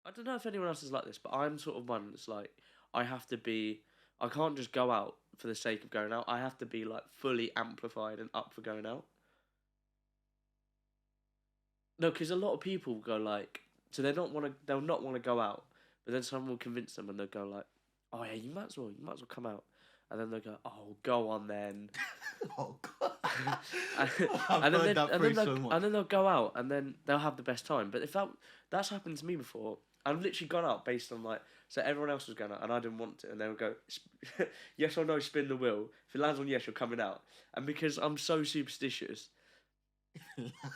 I don't know if anyone else is like this, but I'm sort of one that's like I have to be. I can't just go out for the sake of going out. I have to be like fully amplified and up for going out. No, because a lot of people go like, so they don't want to. They'll not want to go out, but then someone will convince them, and they'll go like, "Oh yeah, you might as well come out," and then they'll go, "Oh, go on then." Oh God. and, I've heard that phrase so much. and then they'll go out and then they'll have the best time. But if that's happened to me before, I've literally gone out based on like so everyone else was going out and I didn't want to, and they would go yes or no, spin the wheel. If it lands on yes, you're coming out. And because I'm so superstitious,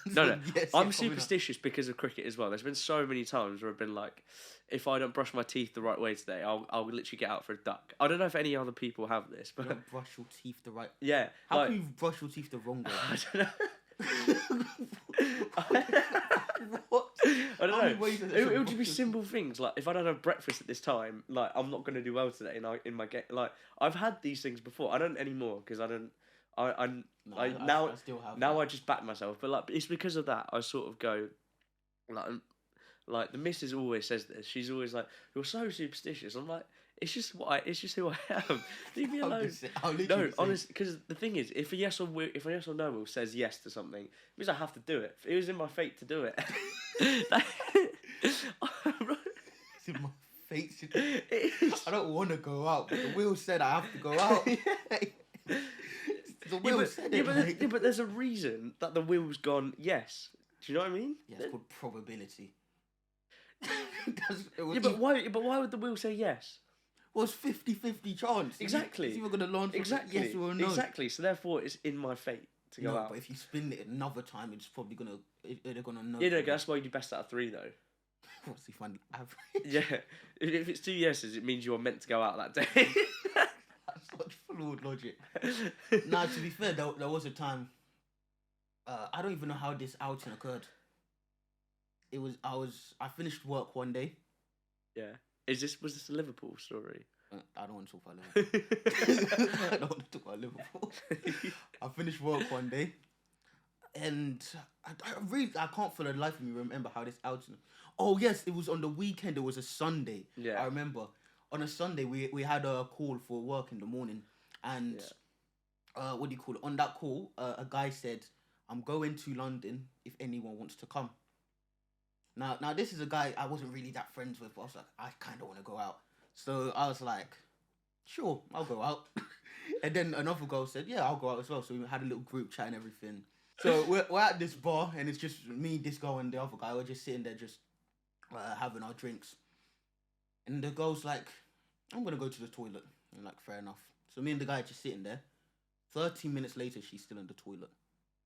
no, Yes, I'm you're coming superstitious because of cricket as well. There's been so many times where I've been like, if I don't brush my teeth the right way today, I'll literally get out for a duck. I don't know if any other people have this, out. but You don't brush your teeth the right. yeah, How like, can you brush your teeth the wrong way? I don't know. What? I don't How many know. ways is It would to just be brush your simple things like if I don't have breakfast at this time, like I'm not gonna do well today. In my get like I've had these things before. I don't anymore because I don't. I'm No, now I still have now that. I just back myself. But like it's because of that I sort of go like the missus always says this. She's always like, "You're so superstitious." I'm like, it's just who I am. Leave me I'm alone. just saying- I'm No, literally saying- honestly, because the thing is, if a yes or no will says yes to something, it means I have to do it. It was in my fate to do it. It's in my face. It is. I don't want to go out, but the wheel said I have to go out. The wheel said it. Like... But there's a reason that the wheel's gone yes. Do you know what I mean? Yeah, it's called probability. Yeah, but why would the wheel say yes? Well, it's 50-50 chance. Exactly. It's either going to launch Exactly. yes or no. Exactly. So therefore, it's in my fate to go No, out. but if you spin it another time, it's probably going to... They're going to know. Yeah, no, that's why you do best out of 3 though. What's he find average? Yeah. If it's 2 yeses, it means you're meant to go out that day. That's such flawed logic. Now, to be fair, there was a time... I don't even know how this outing occurred. I finished work one day. Yeah. Was this a Liverpool story? I don't want to talk about Liverpool. I don't want to talk about Liverpool. I finished work one day, and I can't for the life of me remember how this outing. Oh yes, it was on the weekend. It was a Sunday. Yeah. I remember. On a Sunday, we had a call for work in the morning, and what do you call it? On that call, a guy said, "I'm going to London if anyone wants to come." Now this is a guy I wasn't really that friends with, but I was like, I kind of want to go out. So I was like, sure, I'll go out. And then another girl said, yeah, I'll go out as well. So we had a little group chat and everything. So we're at this bar, and it's just me, this girl, and the other guy. We're just sitting there, just having our drinks. And the girl's like, I'm going to go to the toilet. And like, fair enough. So me and the guy are just sitting there. 30 minutes later, she's still in the toilet.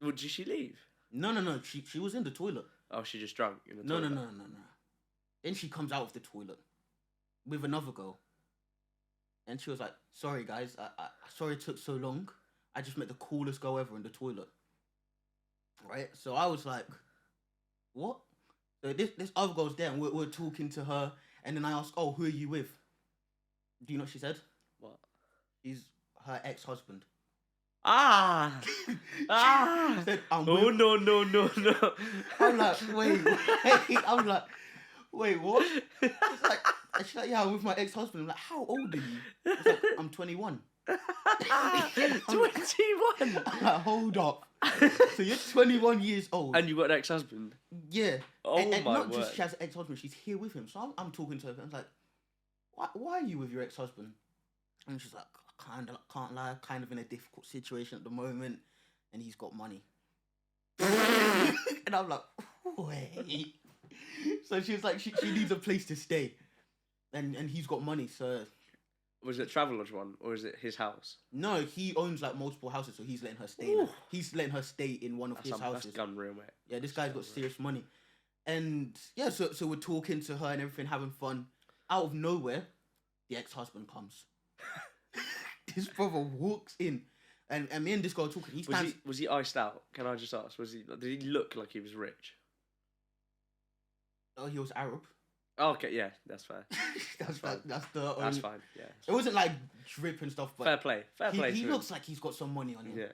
Well, did she leave? No. She was in the toilet. Oh, she just drunk in the No. toilet? No. Then she comes out of the toilet with another girl. And she was like, sorry guys, I sorry it took so long. I just met the coolest girl ever in the toilet. Right? So I was like, what? So this other girl's there, and we're talking to her, and then I asked, oh, who are you with? Do you know what she said? What? She's her ex-husband. Ah! Ah! She said, Oh, no. I'm like, wait. I'm like, wait, what? She's like, yeah, I'm with my ex-husband. I'm like, how old are you? It's like, I'm 21. 21? I'm like, hold up. So you're 21 years old. And you got an ex-husband? Yeah. Oh, and my not word. just she has an ex-husband, she's here with him. So I'm talking to her, and I was like, why are you with your ex-husband? And she's like, can't lie, kind of in a difficult situation at the moment, and he's got money. And I'm like, wait. So she was like, she needs a place to stay, and he's got money. So Was it Travelodge one, or is it his house? no, he owns like multiple houses, so he's letting her stay. Ooh. He's letting her stay in one of his houses. That's gun real, mate. Yeah, this guy's got serious money. And yeah, so we're talking to her and everything, having fun. Out of nowhere, the ex-husband comes. This brother walks in, and me and this girl talking. He stands. Was he iced out? Can I just ask? Did he look like he was rich? Oh, he was Arab. Oh, okay, yeah, that's fair. That's fine. that's the. That's fine. Yeah. It wasn't like drip and stuff, but Fair play. Fair play. He to looks him. like he's got some money on him. Yeah.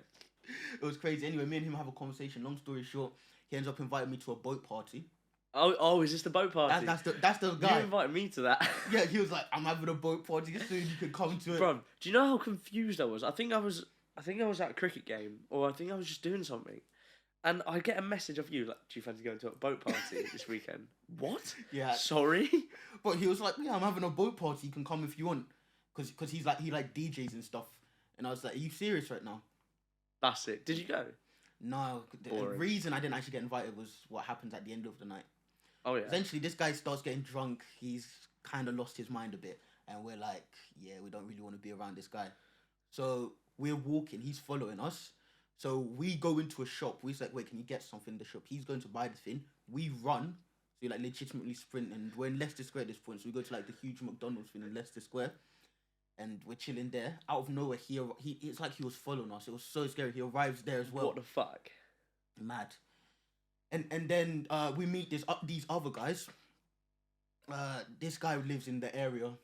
It was crazy. Anyway, me and him have a conversation. Long story short, he ends up inviting me to a boat party. Oh, is this the boat party? That's the guy. You invited me to that. Yeah, he was like, I'm having a boat party soon. You can come to it. Bro, do you know how confused I was? I think I was at a cricket game, or I think I was just doing something, and I get a message of you like, "Do you fancy going to a boat party this weekend?" What? Yeah. Sorry. But he was like, "Yeah, I'm having a boat party. You can come if you want." Because he like DJs and stuff. And I was like, "Are you serious right now?" That's it. Did you go? No. The reason I didn't actually get invited was what happens at the end of the night. Oh yeah. Essentially, this guy starts getting drunk. He's kind of lost his mind a bit, and we're like, "Yeah, we don't really want to be around this guy." So we're walking. He's following us. So we go into a shop. We're like, "Wait, can you get something in the shop?" He's going to buy the thing. We run. So we like legitimately sprint, and we're in Leicester Square at this point. So we go to like the huge McDonald's thing in Leicester Square, and we're chilling there. Out of nowhere, it's like he was following us. It was so scary. He arrives there as well. What the fuck? Mad. And then we meet these other guys. This guy lives in the area.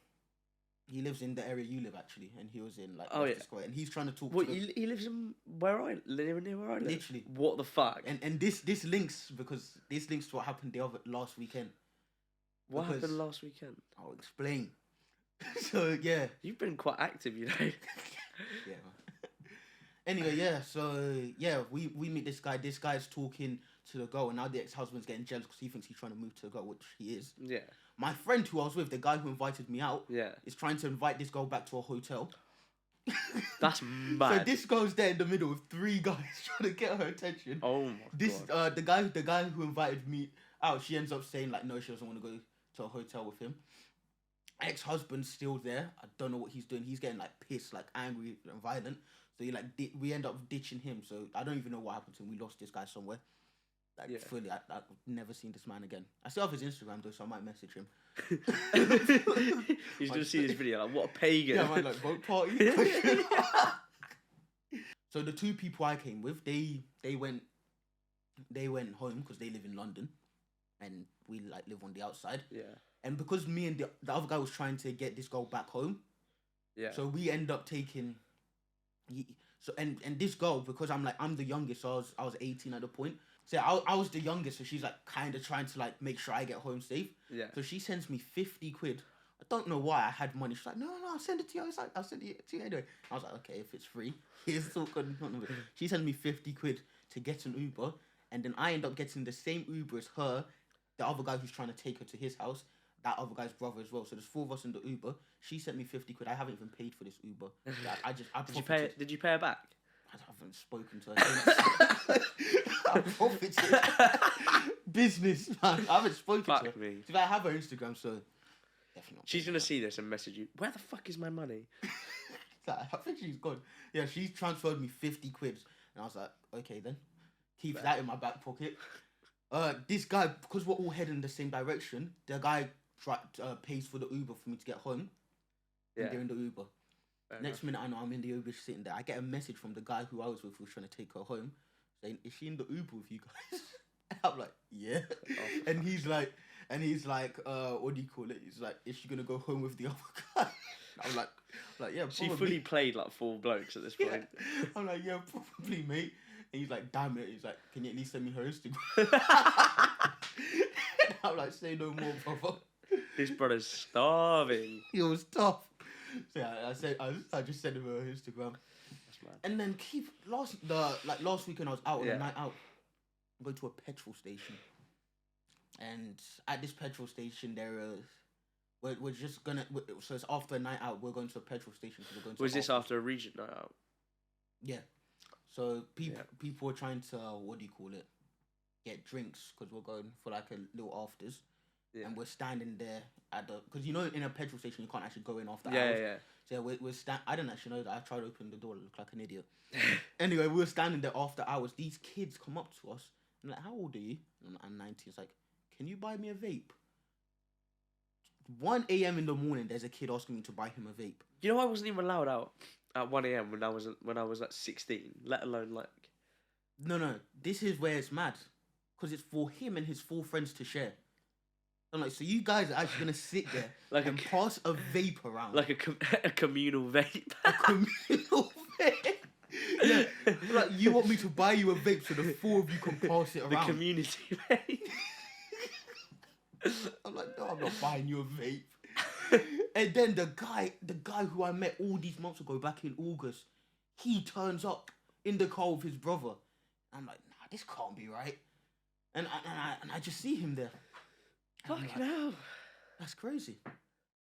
He lives in the area you live actually, and he was in like Leicester Square, and he's trying to talk. What, he lives in where I live, near where I live. Literally. What the fuck? And this links to what happened last weekend. What happened last weekend? I'll explain. So yeah, you've been quite active, you know. Yeah. Anyway, yeah. So yeah, we meet this guy. This guy's talking to the girl, and now the ex-husband's getting jealous because he thinks he's trying to move to the girl, which he is. Yeah. My friend who I was with, the guy who invited me out, yeah, is trying to invite this girl back to a hotel. That's mad. So this girl's there in the middle with 3 guys trying to get her attention. Oh my god. The guy who invited me out, she ends up saying like no, she doesn't want to go to a hotel with him. Ex-husband's still there. I don't know what he's doing. He's getting like pissed, like angry and violent. So we end up ditching him. So I don't even know what happened to him. We lost this guy somewhere. Like fully, I've never seen this man again. I still have his Instagram though, so I might message him. He's gonna see this video like, what a pagan. Yeah, man, like boat party. So the 2 people I came with, they went home because they live in London, and we like live on the outside. Yeah. And because me and the other guy was trying to get this girl back home. Yeah. So we end up taking. And this girl, because I'm the youngest, so I was 18 at the point. So I was the youngest, so she's like kind of trying to like make sure I get home safe. Yeah. So she sends me 50 quid. I don't know why I had money. She's like, no, I'll send it to you. I was like, I'll send it to you anyway. I was like, okay, if it's free, here's all good. She sends me 50 quid to get an Uber, and then I end up getting the same Uber as her, the other guy who's trying to take her to his house, that other guy's brother as well. So there's 4 of us in the Uber. She sent me 50 quid. I haven't even paid for this Uber. Did you pay her back? I haven't spoken to her since. I profited. Business, man. I haven't spoken to her. Me. I have her Instagram, so definitely not. She's gonna see this and message you. Where the fuck is my money? I think she's gone. Yeah, she transferred me 50 quid, and I was like, okay then, keep that in my back pocket. This guy, because we're all heading in the same direction, the guy pays for the Uber for me to get home. Yeah. And they're in the Uber. Next minute, I know I'm in the Uber sitting there. I get a message from the guy who I was with who was trying to take her home, saying, "Is she in the Uber with you guys?" And I'm like, "Yeah." Oh, and he's like, what do you call it? He's like, "Is she gonna go home with the other guy?" I'm like, yeah. Probably. She fully played like 4 blokes at this point. Yeah. I'm like, yeah, probably, mate. And he's like, damn it. He's like, can you at least send me her Instagram? And I'm like, say no more, brother. This brother's starving. He was tough. So yeah, I just sent him her Instagram. That's mad. And then last weekend I was out on a night out. I go to a petrol station, and at this petrol station we're just gonna. So it's after a night out. We're going to a petrol station. Was this after a Regent night out? Yeah. So people were trying to get drinks because we're going for like a little afters. Yeah. And we're standing there because in a petrol station you can't actually go in after hours. Yeah. So we're I didn't actually know that. I tried to open the door, look like an idiot. Anyway, we were standing there after hours. These kids come up to us and like, how old are you? I'm 19. It's like, can you buy me a vape? 1 a.m. in the morning, there's a kid asking me to buy him a vape. You know, I wasn't even allowed out at 1 a.m. when I was like 16. Let alone like. No. This is where it's mad, because it's for him and his 4 friends to share. I'm like, so you guys are actually gonna sit there and pass a vape around, like a communal vape. A communal vape. Yeah, like you want me to buy you a vape so the 4 of you can pass it around. The community vape. I'm like, no, I'm not buying you a vape. And then the guy who I met all these months ago, back in August, he turns up in the car with his brother. I'm like, nah, this can't be right. And I just see him there. Fucking hell. That's crazy.